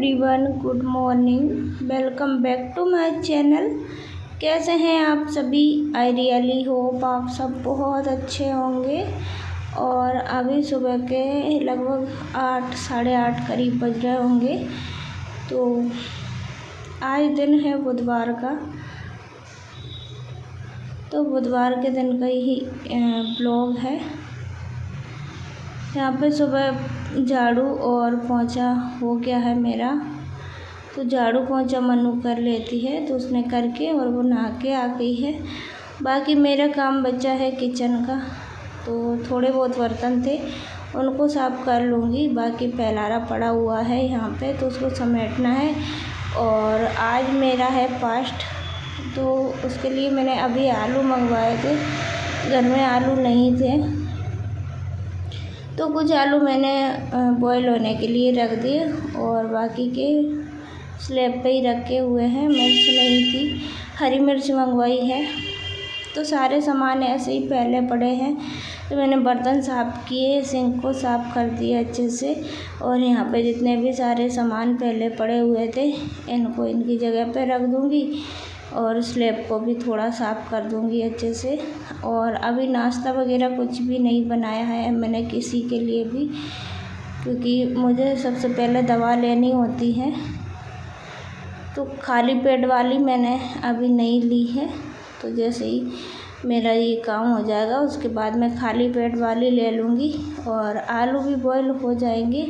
Everyone, good morning. Welcome back to my channel. कैसे हैं आप सभी? आई रियली होप आप सब बहुत अच्छे होंगे। और अभी सुबह के लगभग 8 साढ़े 8 करीब बज रहे होंगे। तो आज दिन है बुधवार का, तो बुधवार के दिन का ही ब्लॉग है। यहाँ पे सुबह झाड़ू और पोंछा हो गया है मेरा। तो झाड़ू पोंछा मनु कर लेती है, तो उसने करके और वो नहा के आ गई है। बाकी मेरा काम बचा है किचन का, तो थोड़े बहुत बर्तन थे उनको साफ़ कर लूँगी। बाकी फैलारा पड़ा हुआ है यहाँ पे, तो उसको समेटना है। और आज मेरा है फास्ट, तो उसके लिए मैंने अभी आलू मंगवाए थे। घर में आलू नहीं थे, तो कुछ आलू मैंने बॉईल होने के लिए रख दिए और बाकी के स्लैब पे ही रखे हुए हैं। मिर्च नहीं थी, हरी मिर्च मंगवाई है। तो सारे सामान ऐसे ही पहले पड़े हैं। तो मैंने बर्तन साफ़ किए, सिंक को साफ़ कर दिया अच्छे से। और यहाँ पे जितने भी सारे सामान पहले पड़े हुए थे, इनको इनकी जगह पे रख दूँगी। और स्लैब को भी थोड़ा साफ़ कर दूँगी अच्छे से। और अभी नाश्ता वगैरह कुछ भी नहीं बनाया है मैंने किसी के लिए भी, क्योंकि मुझे सबसे पहले दवा लेनी होती है। तो खाली पेट वाली मैंने अभी नहीं ली है। तो जैसे ही मेरा ये काम हो जाएगा उसके बाद मैं खाली पेट वाली ले लूँगी। और आलू भी बॉईल हो जाएंगे,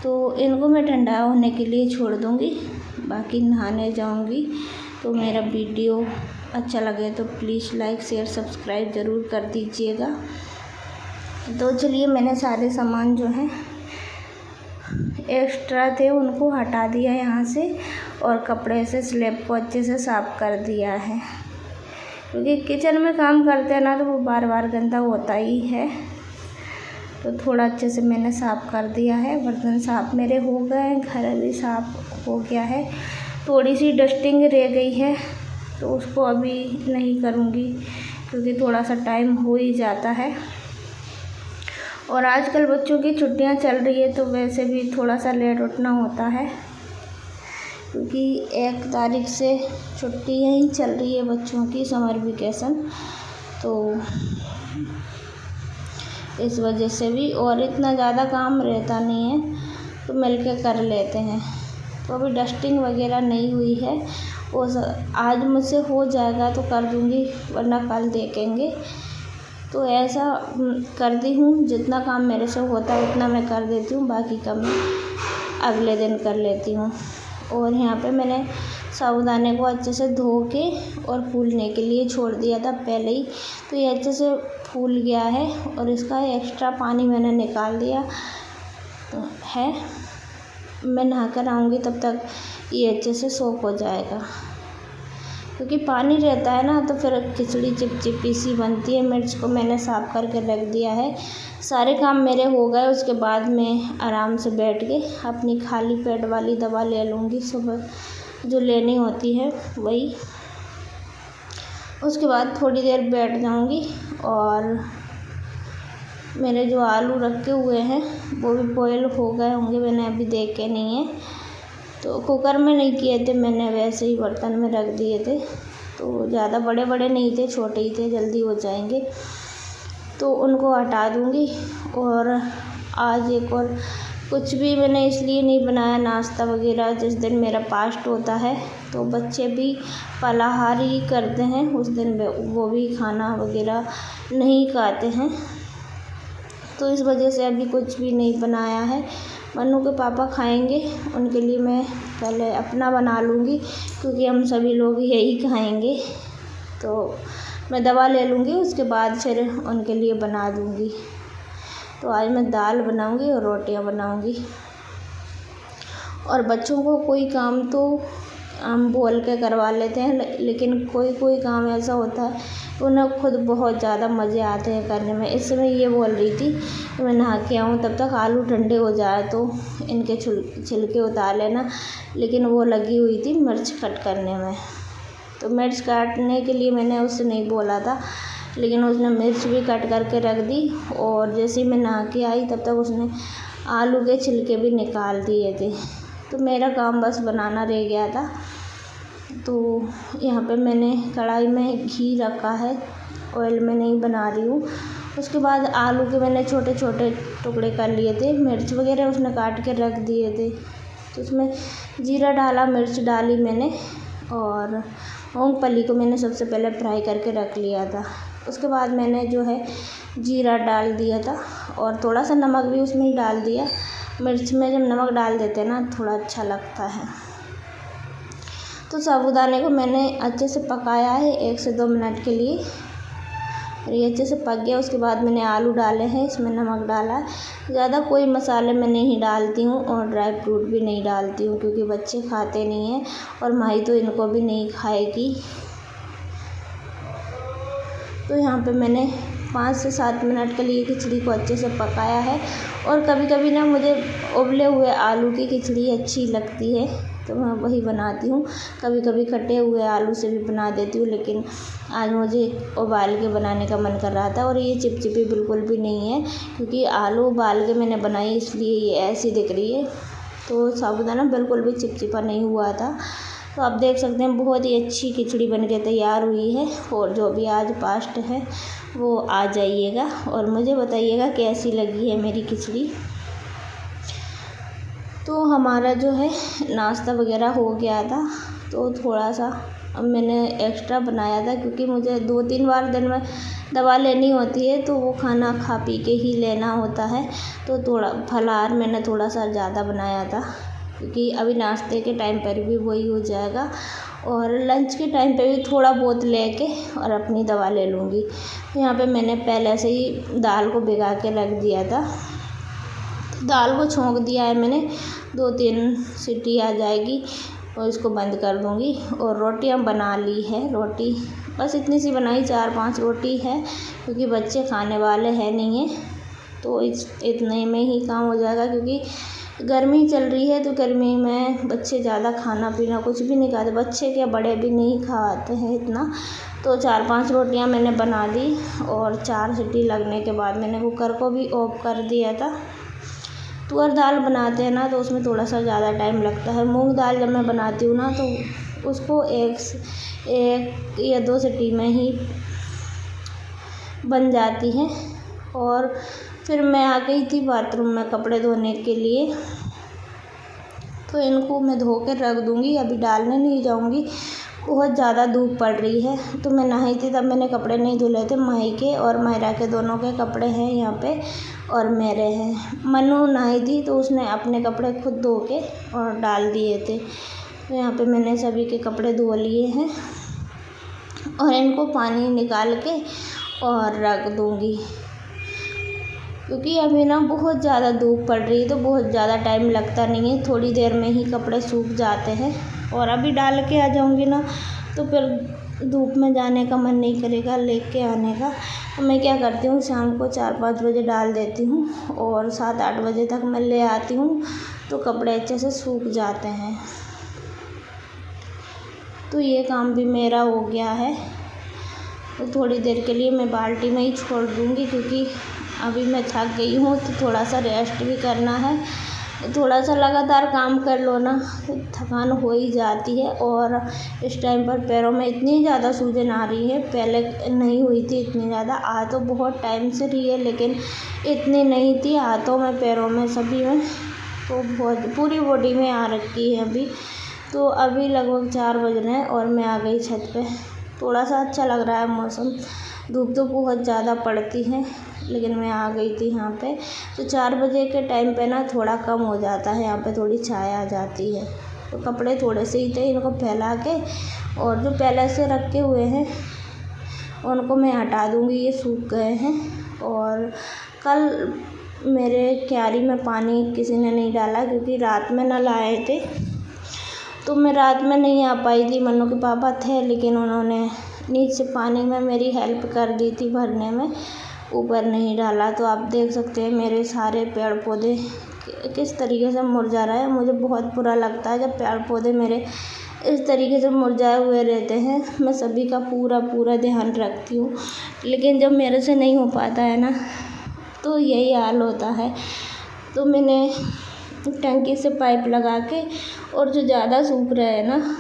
तो इनको मैं ठंडा होने के लिए छोड़ दूँगी। बाकी नहाने जाऊँगी। तो मेरा वीडियो अच्छा लगे तो प्लीज़ लाइक शेयर सब्सक्राइब ज़रूर कर दीजिएगा। तो चलिए, मैंने सारे सामान जो हैं एक्स्ट्रा थे उनको हटा दिया यहाँ से, और कपड़े से स्लैब को अच्छे से साफ़ कर दिया है। क्योंकि किचन में काम करते हैं ना, तो वो बार बार गंदा होता ही है। तो थोड़ा अच्छे से मैंने साफ़ कर दिया है। बर्तन साफ़ मेरे हो गए, घर भी साफ़ हो गया है। थोड़ी सी डस्टिंग रह गई है, तो उसको अभी नहीं करूँगी क्योंकि थोड़ा सा टाइम हो ही जाता है। और आजकल बच्चों की छुट्टियां चल रही है, तो वैसे भी थोड़ा सा लेट उठना होता है, क्योंकि 1 तारीख से छुट्टियां ही चल रही है बच्चों की, समर वेकेशन। तो इस वजह से भी, और इतना ज़्यादा काम रहता नहीं है, तो मिलके कर लेते हैं। तो अभी डस्टिंग वगैरह नहीं हुई है, वो आज मुझसे हो जाएगा तो कर दूँगी, वरना कल देखेंगे। तो ऐसा करती हूँ, जितना काम मेरे से होता है उतना मैं कर देती हूँ, बाकी का मैं अगले दिन कर लेती हूँ। और यहाँ पे मैंने साबूदाने को अच्छे से धो के और फूलने के लिए छोड़ दिया था पहले ही। तो ये अच्छे से फूल गया है, और इसका एक्स्ट्रा पानी मैंने निकाल दिया है। मैं नहाकर आऊँगी तब तक ये अच्छे से सोख हो जाएगा, क्योंकि पानी रहता है ना, तो फिर खिचड़ी चिपचिपी सी बनती है। मिर्च को मैंने साफ़ करके रख दिया है। सारे काम मेरे हो गए, उसके बाद मैं आराम से बैठ के अपनी खाली पेट वाली दवा ले लूँगी, सुबह जो लेनी होती है वही। उसके बाद थोड़ी देर बैठ जाऊँगी। और मेरे जो आलू रखे हुए हैं वो भी बॉयल हो गए होंगे, मैंने अभी देखे नहीं है। तो कुकर में नहीं किए थे मैंने, वैसे ही बर्तन में रख दिए थे। तो ज़्यादा बड़े बड़े नहीं थे, छोटे ही थे, जल्दी हो जाएंगे। तो उनको हटा दूँगी। और आज एक और कुछ भी मैंने इसलिए नहीं बनाया नाश्ता वगैरह, जिस दिन मेरा फास्ट होता है तो बच्चे भी फलाहार ही करते हैं, उस दिन वो भी खाना वगैरह नहीं खाते हैं। तो इस वजह से अभी कुछ भी नहीं बनाया है। मन्नू के पापा खाएंगे, उनके लिए मैं पहले अपना बना लूँगी, क्योंकि हम सभी लोग यही खाएंगे। तो मैं दवा ले लूँगी, उसके बाद फिर उनके लिए बना दूँगी। तो आज मैं दाल बनाऊँगी और रोटियां बनाऊँगी। और बच्चों को कोई काम तो हम बोल के करवा लेते हैं, लेकिन कोई कोई काम ऐसा होता है उन्हें खुद बहुत ज़्यादा मज़े आते हैं करने में। इस समय ये बोल रही थी कि मैं नहा के आऊँ, तब तक आलू ठंडे हो जाए तो इनके छिलके उतार लेना। लेकिन वो लगी हुई थी मिर्च कट करने में। तो मिर्च काटने के लिए मैंने उससे नहीं बोला था, लेकिन उसने मिर्च भी कट करके रख दी। और जैसे ही मैं नहा के आई तब तक उसने आलू के छिलके भी निकाल दिए थे। तो मेरा काम बस बनाना रह गया था। तो यहाँ पे मैंने कढ़ाई में घी रखा है, ऑयल में नहीं बना रही हूँ। उसके बाद आलू के मैंने छोटे छोटे टुकड़े कर लिए थे, मिर्च वगैरह उसने काट के रख दिए थे। तो उसमें जीरा डाला, मिर्च डाली मैंने, और मूंगफली को मैंने सबसे पहले फ्राई करके रख लिया था। उसके बाद मैंने जो है जीरा डाल दिया था और थोड़ा सा नमक भी उसमें ही डाल दिया। मिर्च में जब नमक डाल देते हैं ना थोड़ा अच्छा लगता है। तो साबूदाने को मैंने अच्छे से पकाया है 1 से 2 मिनट के लिए, और ये अच्छे से पक गया। उसके बाद मैंने आलू डाले हैं, इसमें नमक डाला है। ज़्यादा कोई मसाले मैं नहीं डालती हूँ और ड्राई फ्रूट भी नहीं डालती हूँ, क्योंकि बच्चे खाते नहीं हैं और माही तो इनको भी नहीं खाएगी। तो यहाँ पे मैंने 5 से 7 मिनट के लिए खिचड़ी को अच्छे से पकाया है। और कभी कभी ना मुझे उबले हुए आलू की खिचड़ी अच्छी लगती है, तो मैं वही बनाती हूँ। कभी कभी कटे हुए आलू से भी बना देती हूँ, लेकिन आज मुझे उबाल के बनाने का मन कर रहा था। और ये चिपचिपी बिल्कुल भी नहीं है, क्योंकि आलू उबाल के मैंने बनाई, इसलिए ये ऐसी दिख रही है। तो साबूदाना बिल्कुल भी चिपचिपा नहीं हुआ था। तो आप देख सकते हैं बहुत ही अच्छी खिचड़ी बन के तैयार हुई है। और जो भी आज फास्ट है वो आ जाइएगा और मुझे बताइएगा कैसी लगी है मेरी खिचड़ी। तो हमारा जो है नाश्ता वगैरह हो गया था, तो थोड़ा सा अब मैंने एक्स्ट्रा बनाया था, क्योंकि मुझे 2-3 बार दिन में दवा लेनी होती है, तो वो खाना खा पी के ही लेना होता है। तो थोड़ा फलाहार मैंने थोड़ा सा ज़्यादा बनाया था, क्योंकि अभी नाश्ते के टाइम पर भी वही हो जाएगा और लंच के टाइम पे भी थोड़ा बहुत लेके और अपनी दवा ले लूँगी। तो यहाँ पे मैंने पहले से ही दाल को भिगा के रख दिया था। दाल को छोंक दिया है मैंने, 2-3 सीटी आ जाएगी और इसको बंद कर दूँगी। और रोटियाँ बना ली है, रोटी बस इतनी सी बनाई, 4-5 रोटी है, क्योंकि बच्चे खाने वाले हैं नहीं हैं, तो इतने में ही काम हो जाएगा। क्योंकि गर्मी चल रही है, तो गर्मी में बच्चे ज़्यादा खाना पीना कुछ भी नहीं खाते, बच्चे क्या बड़े भी नहीं खाते हैं इतना। तो 4-5 रोटियां मैंने बना दी और 4 सीटी लगने के बाद मैंने कुकर को भी ऑफ कर दिया था। तुअर दाल बनाते हैं ना तो उसमें थोड़ा सा ज़्यादा टाइम लगता है। मूंग दाल जब मैं बनाती हूँ ना तो उसको 1 या 2 सीटी में ही बन जाती है। और फिर मैं आ गई थी बाथरूम में कपड़े धोने के लिए, तो इनको मैं धो कर रख दूँगी, अभी डालने नहीं जाऊँगी, बहुत ज़्यादा धूप पड़ रही है। तो मैं नहाई थी तब मैंने कपड़े नहीं धुले थे, माही के और मायरा के दोनों के कपड़े हैं यहाँ पे और मेरे हैं। मनु नहाई थी तो उसने अपने कपड़े खुद धो के और डाल दिए थे। तो यहाँ पे मैंने सभी के कपड़े धो लिए हैं और इनको पानी निकाल के और रख दूँगी, क्योंकि अभी ना बहुत ज़्यादा धूप पड़ रही है, तो बहुत ज़्यादा टाइम लगता नहीं है, थोड़ी देर में ही कपड़े सूख जाते हैं। और अभी डाल के आ जाऊँगी ना तो फिर धूप में जाने का मन नहीं करेगा लेके आने का। तो मैं क्या करती हूँ, शाम को 4-5 बजे डाल देती हूँ और 7-8 बजे तक मैं ले आती हूँ, तो कपड़े अच्छे से सूख जाते हैं। तो ये काम भी मेरा हो गया है। तो थोड़ी देर के लिए मैं बाल्टी में ही छोड़ दूँगी, क्योंकि अभी मैं थक गई हूँ, तो थोड़ा सा रेस्ट भी करना है। थोड़ा सा लगातार काम कर लो ना तो थकान हो ही जाती है। और इस टाइम पर पैरों में इतनी ज़्यादा सूजन आ रही है, पहले नहीं हुई थी इतनी ज़्यादा, आ तो बहुत टाइम से रही है लेकिन इतनी नहीं थी, हाथों में पैरों में सभी में, तो बहुत पूरी बॉडी में आ रखी है अभी। तो अभी लगभग 4 बज रहे हैं और मैं आ गई छत पे। थोड़ा सा अच्छा लग रहा है मौसम, धूप तो बहुत ज़्यादा पड़ती है, लेकिन मैं आ गई थी यहाँ पे। तो 4 बजे के टाइम पे ना थोड़ा कम हो जाता है, यहाँ पे थोड़ी छाया आ जाती है। तो कपड़े थोड़े से ही थे, इनको फैला के और जो पहले से रखे हुए हैं उनको मैं हटा दूँगी, ये सूख गए हैं। और कल मेरे क्यारी में पानी किसी ने नहीं डाला, क्योंकि रात में नल आए थे, तो मैं रात में नहीं आ पाई थी। मन्नू के पापा थे, लेकिन उन्होंने नीचे पानी में मेरी हेल्प कर दी थी भरने में, ऊपर नहीं डाला। तो आप देख सकते हैं मेरे सारे पेड़ पौधे किस तरीके से मुरझा रहा है। मुझे बहुत बुरा लगता है जब पेड़ पौधे मेरे इस तरीके से मुरझाए हुए रहते हैं। मैं सभी का पूरा ध्यान रखती हूँ, लेकिन जब मेरे से नहीं हो पाता है ना तो यही हाल होता है। तो मैंने टंकी से पाइप लगा के, और जो ज़्यादा सूख रहे हैं ना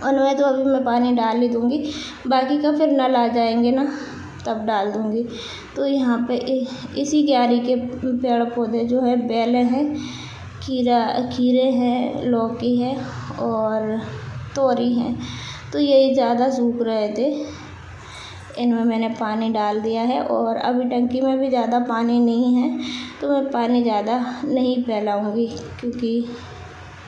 उनमें तो अभी मैं पानी डाल ही दूँगी, बाकी का फिर नल आ जाएंगे ना तब डाल दूँगी। तो यहाँ पे इसी क्यारी के पेड़ पौधे जो है बेले हैं, खीरे हैं, लौकी है और तोरी है, तो यही ज़्यादा सूख रहे थे, इनमें मैंने पानी डाल दिया है। और अभी टंकी में भी ज़्यादा पानी नहीं है, तो मैं पानी ज़्यादा नहीं फैलाऊँगी, क्योंकि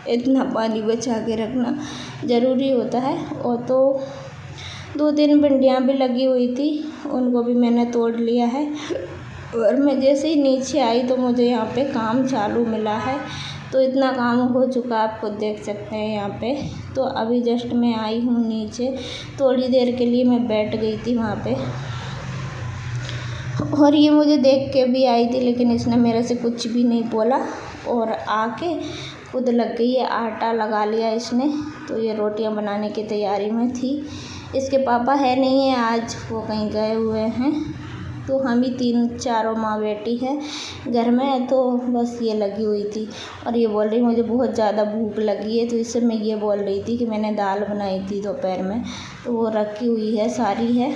इतना पानी बचा के रखना ज़रूरी होता है। और तो 2-3 भिंडियाँ भी लगी हुई थी, उनको भी मैंने तोड़ लिया है। और मैं जैसे ही नीचे आई तो मुझे यहाँ पे काम चालू मिला है, तो इतना काम हो चुका आप खुद देख सकते हैं यहाँ पे। तो अभी जस्ट मैं आई हूँ नीचे, थोड़ी देर के लिए मैं बैठ गई थी वहाँ पे, और ये मुझे देख के भी आई थी, लेकिन इसने मेरे से कुछ भी नहीं बोला और आके खुद लग गई है। आटा लगा लिया इसने, तो ये रोटियां बनाने की तैयारी में थी। इसके पापा है नहीं है आज, वो कहीं गए हुए हैं, तो हम ही 3-4 माँ बेटी है घर में। तो बस ये लगी हुई थी, और ये बोल रही मुझे बहुत ज़्यादा भूख लगी है, तो इससे मैं ये बोल रही थी कि मैंने दाल बनाई थी दोपहर में, तो वो रखी हुई है सारी है,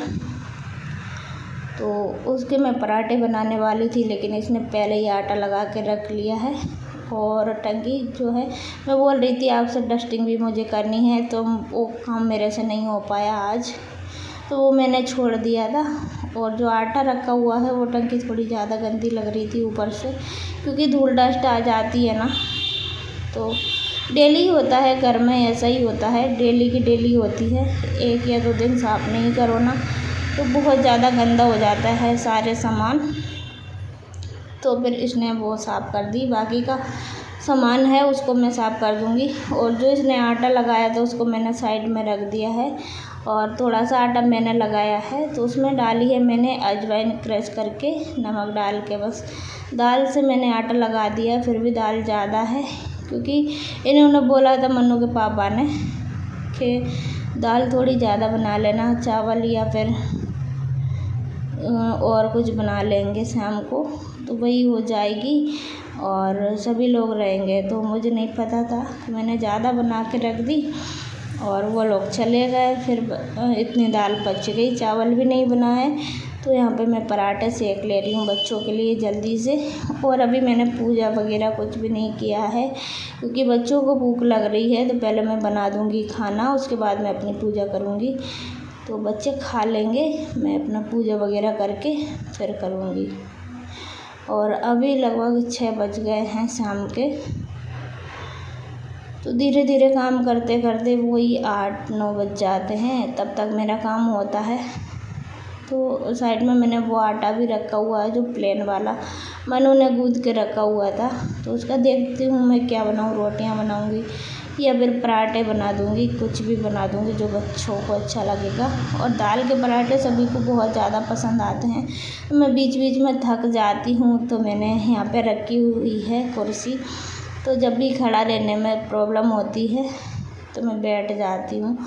तो उसके मैं पराठे बनाने वाली थी, लेकिन इसने पहले ही आटा लगा के रख लिया है। और टंकी जो है, मैं बोल रही थी आपसे डस्टिंग भी मुझे करनी है, तो वो काम मेरे से नहीं हो पाया आज, तो वो मैंने छोड़ दिया था। और जो आटा रखा हुआ है वो टंकी थोड़ी ज़्यादा गंदी लग रही थी ऊपर से, क्योंकि धूल डस्ट आ जाती है ना, तो डेली होता है घर में, ऐसा ही होता है, डेली की डेली होती है। 1 या 2 दिन साफ़ नहीं करो ना तो बहुत ज़्यादा गंदा हो जाता है सारे सामान। तो फिर इसने वो साफ़ कर दी, बाकी का सामान है उसको मैं साफ़ कर दूँगी। और जो इसने आटा लगाया था उसको मैंने साइड में रख दिया है, और थोड़ा सा आटा मैंने लगाया है, तो उसमें डाली है मैंने अजवाइन क्रश करके, नमक डाल के। बस दाल से मैंने आटा लगा दिया, फिर भी दाल ज़्यादा है, क्योंकि इन्होंने बोला था मन्नू के पापा ने कि दाल थोड़ी ज़्यादा बना लेना, चावल या फिर और कुछ बना लेंगे शाम को, तो वही हो जाएगी और सभी लोग रहेंगे। तो मुझे नहीं पता था, तो मैंने ज़्यादा बना के रख दी और वो लोग चले गए, फिर इतनी दाल बच गई, चावल भी नहीं बना है। तो यहाँ पे मैं पराठे सेक ले रही हूँ बच्चों के लिए जल्दी से। और अभी मैंने पूजा वगैरह कुछ भी नहीं किया है, क्योंकि बच्चों को भूख लग रही है, तो पहले मैं बना दूँगी खाना, उसके बाद मैं अपनी पूजा करूँगी। तो बच्चे खा लेंगे, मैं अपना पूजा वगैरह करके फिर करूँगी। और अभी लगभग 6 बज गए हैं शाम के, तो धीरे धीरे काम करते करते वही 8-9 बज जाते हैं, तब तक मेरा काम होता है। तो साइड में मैंने वो आटा भी रखा हुआ है जो प्लेन वाला मनु ने गूँथ के रखा हुआ था, तो उसका देखती हूँ मैं क्या बनाऊँ, रोटियाँ बनाऊँगी या फिर पराठे बना दूँगी, कुछ भी बना दूँगी जो बच्चों को अच्छा लगेगा। और दाल के पराठे सभी को बहुत ज़्यादा पसंद आते हैं। मैं बीच बीच में थक जाती हूँ, तो मैंने यहाँ पे रखी हुई है कुर्सी, तो जब भी खड़ा रहने में प्रॉब्लम होती है तो मैं बैठ जाती हूँ।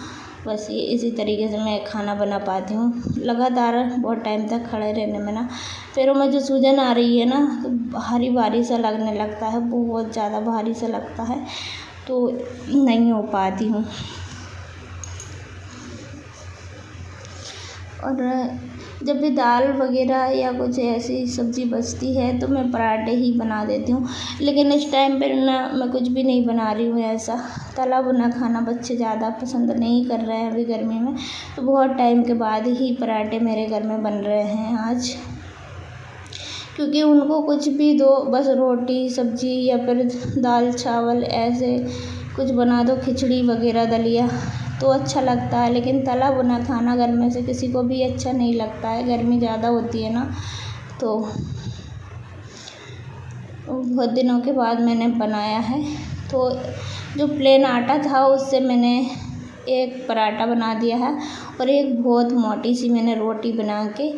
बस ये इसी तरीके से मैं खाना बना पाती हूँ। लगातार बहुत टाइम तक खड़े रहने में ना पैरों में जो सूजन आ रही है ना, तो भारी भारी सा लगने लगता है, बहुत ज़्यादा भारी सा लगता है, तो नहीं हो पाती हूँ। और जब भी दाल वगैरह या कुछ ऐसी सब्ज़ी बचती है तो मैं पराठे ही बना देती हूँ, लेकिन इस टाइम पर ना मैं कुछ भी नहीं बना रही हूँ ऐसा। तला भुना खाना बच्चे ज़्यादा पसंद नहीं कर रहे हैं अभी गर्मी में, तो बहुत टाइम के बाद ही पराठे मेरे घर में बन रहे हैं आज, क्योंकि उनको कुछ भी दो, बस रोटी सब्ज़ी या फिर दाल चावल ऐसे कुछ बना दो, खिचड़ी वगैरह दलिया, तो अच्छा लगता है। लेकिन तला भुना खाना घर में से किसी को भी अच्छा नहीं लगता है, गर्मी ज़्यादा होती है ना, तो बहुत दिनों के बाद मैंने बनाया है। तो जो प्लेन आटा था उससे मैंने एक पराठा बना दिया है, और एक बहुत मोटी सी मैंने रोटी बना के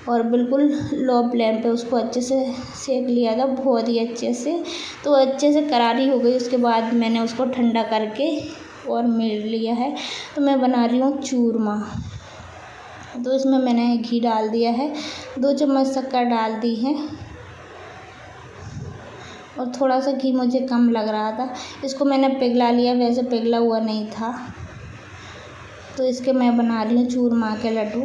और बिल्कुल लो फ्लेम पे उसको अच्छे से सेक लिया था, बहुत ही अच्छे से, तो अच्छे से करारी हो गई। उसके बाद मैंने उसको ठंडा करके और मेड़ लिया है। तो मैं बना रही हूँ चूरमा, तो इसमें मैंने घी डाल दिया है, 2 चम्मच शक्कर डाल दी है, और थोड़ा सा घी मुझे कम लग रहा था। इसको मैंने पिघला लिया, वैसे पिघला हुआ नहीं था। तो इसके मैं बना रही हूँ चूरमा के लड्डू।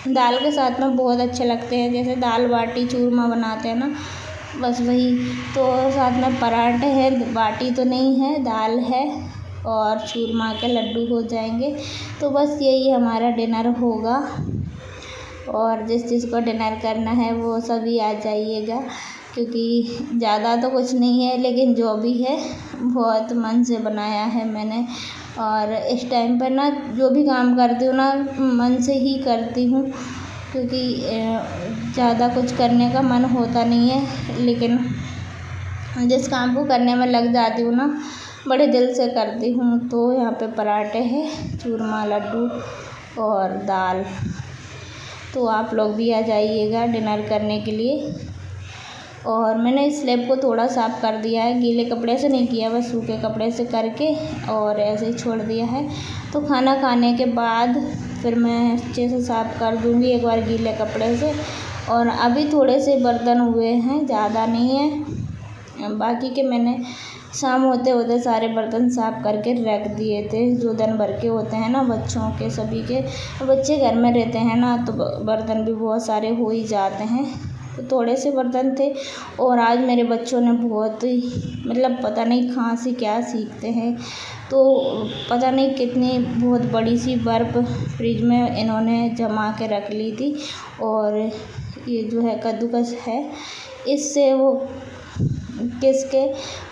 दाल के साथ में बहुत अच्छे लगते हैं, जैसे दाल बाटी चूरमा बनाते हैं ना, बस वही। तो साथ में पराठे हैं, बाटी तो नहीं है, दाल है और चूरमा के लड्डू हो जाएंगे। तो बस यही हमारा डिनर होगा। और जिसको डिनर करना है वो सभी आ जाइएगा, क्योंकि ज़्यादा तो कुछ नहीं है, लेकिन जो भी है बहुत मन से बनाया है मैंने। और इस टाइम पर ना जो भी काम करती हूँ ना, मन से ही करती हूँ, क्योंकि ज़्यादा कुछ करने का मन होता नहीं है, लेकिन जिस काम को करने में लग जाती हूँ ना, बड़े दिल से करती हूँ। तो यहाँ पे पराठे हैं, चूरमा लड्डू और दाल। तो आप लोग भी आ जाइएगा डिनर करने के लिए। और मैंने इस स्लैब को थोड़ा साफ़ कर दिया है, गीले कपड़े से नहीं किया, बस सूखे कपड़े से करके और ऐसे ही छोड़ दिया है। तो खाना खाने के बाद फिर मैं अच्छे से साफ़ कर दूँगी एक बार गीले कपड़े से। और अभी थोड़े से बर्तन हुए हैं, ज़्यादा नहीं है। बाकी के मैंने शाम होते होते सारे बर्तन साफ़ करके रख दिए थे, जो दिन भर के होते हैं ना बच्चों के, सभी के। बच्चे घर में रहते हैं ना, तो बर्तन भी बहुत सारे हो ही जाते हैं। तो थोड़े से बर्तन थे। और आज मेरे बच्चों ने बहुत ही, मतलब पता नहीं कहाँ से क्या सीखते हैं, तो पता नहीं कितनी बहुत बड़ी सी बर्फ़ फ्रिज में इन्होंने जमा के रख ली थी। और ये जो है कद्दूकस है, इससे वो किसके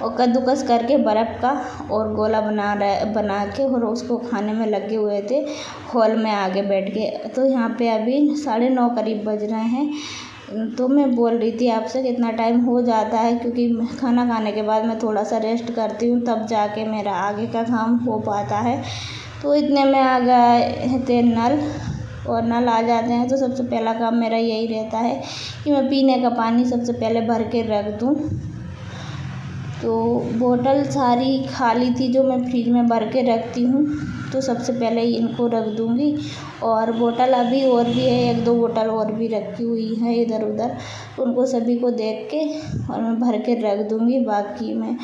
और कद्दूकस करके बर्फ़ का और गोला बना के और उसको खाने में लगे हुए थे हॉल में आगे बैठ के। तो यहाँ पे अभी 9:30 करीब बज रहे हैं। तो मैं बोल रही थी आपसे कितना टाइम हो जाता है, क्योंकि खाना खाने के बाद मैं थोड़ा सा रेस्ट करती हूँ, तब जाके मेरा आगे का काम हो पाता है। तो इतने में आ गए थे नल, और नल आ जाते हैं तो सबसे पहला काम मेरा यही रहता है कि मैं पीने का पानी सबसे पहले भर के रख दूँ। तो बोतल सारी खाली थी जो मैं फ्रिज में भर के रखती हूँ, तो सबसे पहले इनको रख दूँगी। और बोतल अभी और भी है, 1-2 बोतल और भी रखी हुई है इधर उधर, उनको सभी को देख के और मैं भर के रख दूँगी। बाकी में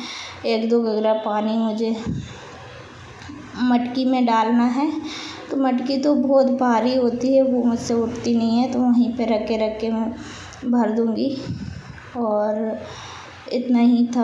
1-2 गगरा पानी मुझे मटकी में डालना है। तो मटकी तो बहुत भारी होती है, वो मुझसे उठती नहीं है, तो वहीं पे रख के मैं भर दूँगी। और इतना ही था।